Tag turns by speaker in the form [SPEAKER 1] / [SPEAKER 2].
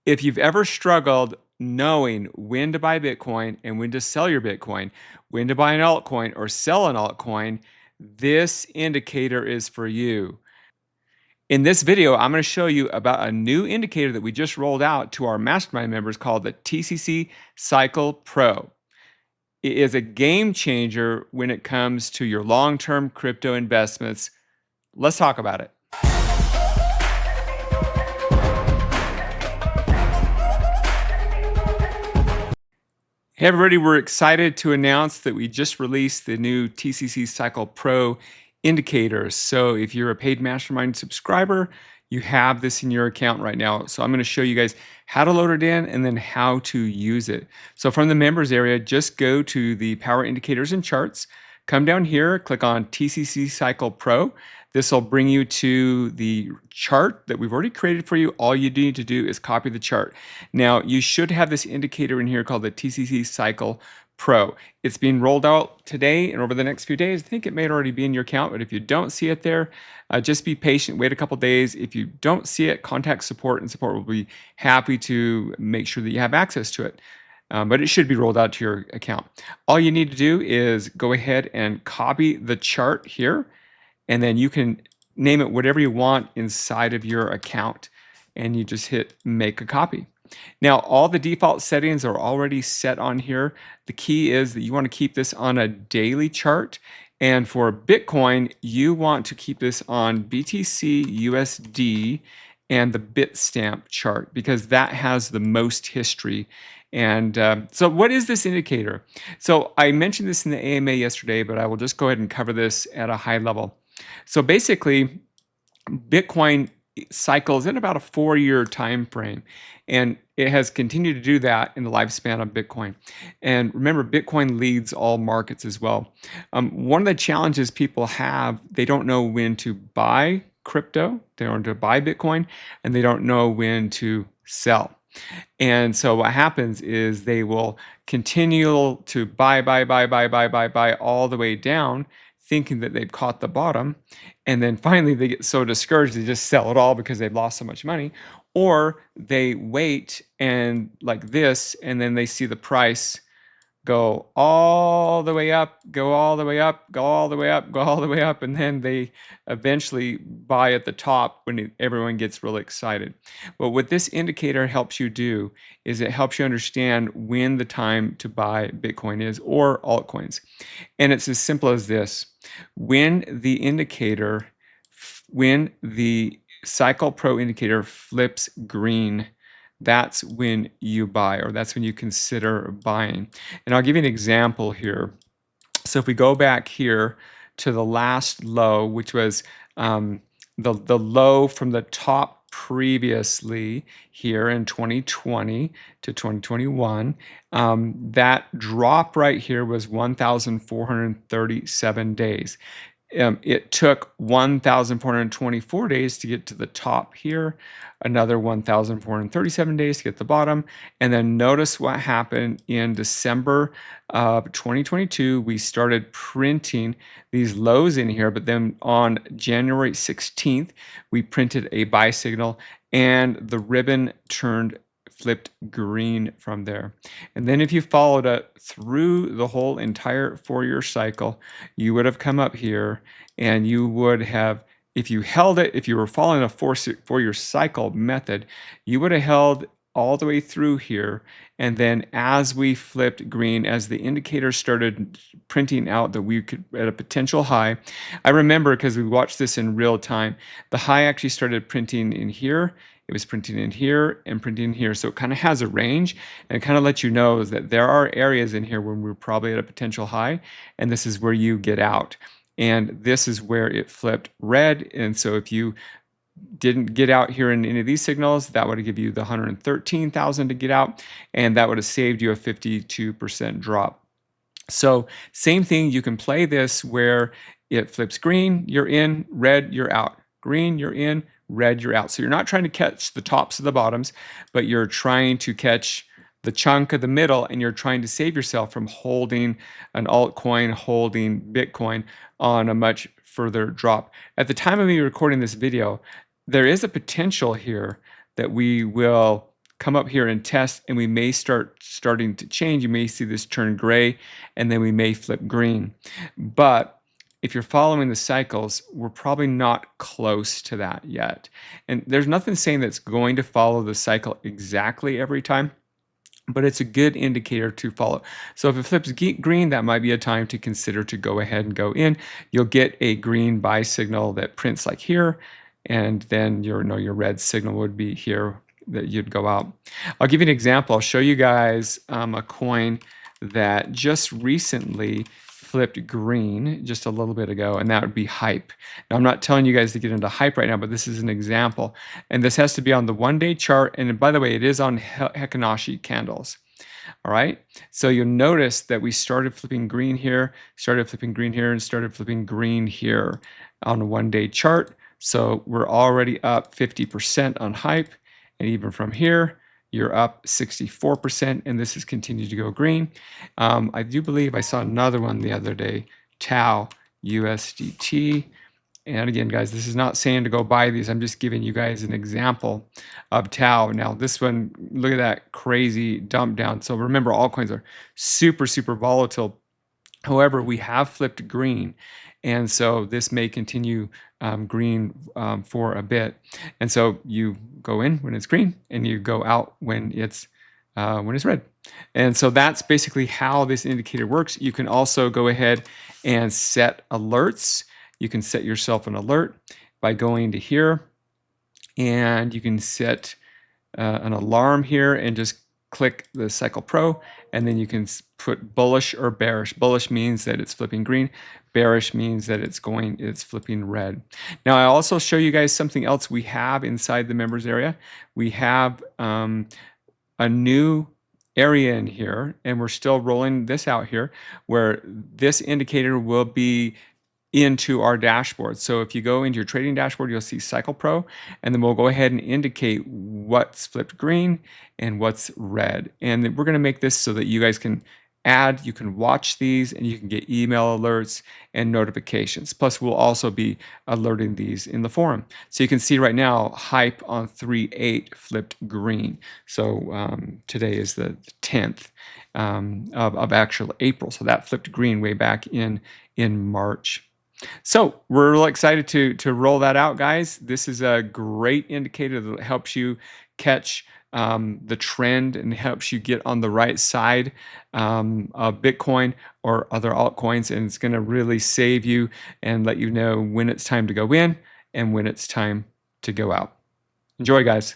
[SPEAKER 1] If you've ever struggled knowing when to buy Bitcoin and when to sell your Bitcoin, when to buy an altcoin or sell an altcoin, this indicator is for you. In this video, I'm going to show you about a new indicator that we just rolled out to our mastermind members called the TCC Cycle Pro. It is a game changer when it comes to your long-term crypto investments. Let's talk about it. Hey everybody, we're excited to announce that we just released the new TCC Cycle Pro indicators. So if you're a paid mastermind subscriber, you have this in your account right now. So I'm going to show you guys how to load it in and then how to use it. So from the members area, just go to the power indicators and charts, come down here, click on TCC Cycle Pro. This will bring you to the chart that we've already created for you. All you need to do is copy the chart. Now, you should have this indicator in here called the TCC Cycle Pro. It's being rolled out today and over the next few days. I think it may already be in your account, but if you don't see it there, just be patient, wait a couple days. If you don't see it, contact support and support will be happy to make sure that you have access to it. But it should be rolled out to your account. All you need to do is go ahead and copy the chart here, and then you can name it whatever you want inside of your account, and you just hit make a copy. Now, all the default settings are already set on here. The key is that you want to keep this on a daily chart. And for Bitcoin, you want to keep this on BTC USD and the Bitstamp chart because that has the most history. And so what is this indicator? So I mentioned this in the AMA yesterday, but I will just go ahead and cover this at a high level. So basically, Bitcoin cycles in about a 4-year time frame, and it has continued to do that in the lifespan of Bitcoin. And remember, Bitcoin leads all markets as well. One of the challenges people have, they don't know when to buy crypto, they don't know to buy Bitcoin, and they don't know when to sell. And so what happens is they will continue to buy all the way down, thinking that they've caught the bottom. And then finally they get so discouraged they just sell it all because they've lost so much money. Or they wait and like this, and then they see the price go all the way up, go all the way up, go all the way up, go all the way up, and then they eventually buy at the top when everyone gets really excited. Well, what this indicator helps you do is it helps you understand when the time to buy Bitcoin is or altcoins. And it's as simple as this. When the Cycle Pro indicator flips green, that's when you buy, or that's when you consider buying. And I'll give you an example here. So if we go back here to the last low, which was the low from the top previously here in 2020 to 2021, that drop right here was 1,437 days. It took 1,424 days to get to the top here, another 1,437 days to get to the bottom, and then notice what happened in December of 2022. We started printing these lows in here, but then on January 16th, we printed a buy signal, and the ribbon flipped green from there. And then if you followed it through the whole entire 4-year cycle, you would have come up here and you would have, if you held it, if you were following a 4-year cycle method, you would have held all the way through here. And then as we flipped green, as the indicator started printing out that we could at a potential high, I remember because we watched this in real time, the high actually started printing in here. It was printing in here and printing in here. So it kind of has a range, and it kind of lets you know that there are areas in here when we're probably at a potential high, and this is where you get out. And this is where it flipped red. And so if you didn't get out here in any of these signals, that would have given you the 113,000 to get out, and that would have saved you a 52% drop. So same thing, you can play this where it flips green, you're in, red, you're out. Green, you're in, red, you're out. So you're not trying to catch the tops of the bottoms, but you're trying to catch the chunk of the middle, and you're trying to save yourself from holding an altcoin, holding Bitcoin on a much further drop. At the time of me recording this video, there is a potential here that we will come up here and test, and we may starting to change. You may see this turn gray, and then we may flip green. But if you're following the cycles, we're probably not close to that yet. And there's nothing saying that's going to follow the cycle exactly every time, but it's a good indicator to follow. So if it flips green, that might be a time to consider to go ahead and go in. You'll get a green buy signal that prints like here, and then your red signal would be here that you'd go out. I'll give you an example. I'll show you guys a coin that just recently flipped green just a little bit ago, and that would be hype. Now, I'm not telling you guys to get into hype right now, but this is an example. And this has to be on the one-day chart. And by the way, it is on Hikinashi candles. All right. So you'll notice that we started flipping green here, started flipping green here, and started flipping green here on a one-day chart. So we're already up 50% on hype. And even from here, you're up 64%, and this has continued to go green. I do believe I saw another one the other day, Tau USDT. And again, guys, this is not saying to go buy these. I'm just giving you guys an example of Tau. Now, this one, look at that crazy dump down. So remember, altcoins are super, super volatile. However, we have flipped green. And so this may continue green for a bit. And so you go in when it's green, and you go out when it's red. And so that's basically how this indicator works. You can also go ahead and set alerts. You can set yourself an alert by going to here, and you can set an alarm here and just click the Cycle Pro, and then you can put bullish or bearish. Bullish means that it's flipping green. Bearish means that it's flipping red. Now, I also show you guys something else we have inside the members area. We have a new area in here, and we're still rolling this out here, where this indicator will be into our dashboard. So if you go into your trading dashboard, you'll see Cycle Pro, and then we'll go ahead and indicate what's flipped green and what's red. And we're going to make this so that you guys can you can watch these, and you can get email alerts and notifications. Plus, we'll also be alerting these in the forum. So you can see right now, hype on 3/8 flipped green. So today is the 10th of actual April. So that flipped green way back in March. So we're really excited to roll that out, guys. This is a great indicator that helps you catch the trend and helps you get on the right side of Bitcoin or other altcoins, and it's going to really save you and let you know when it's time to go in and when it's time to go out. Enjoy, guys.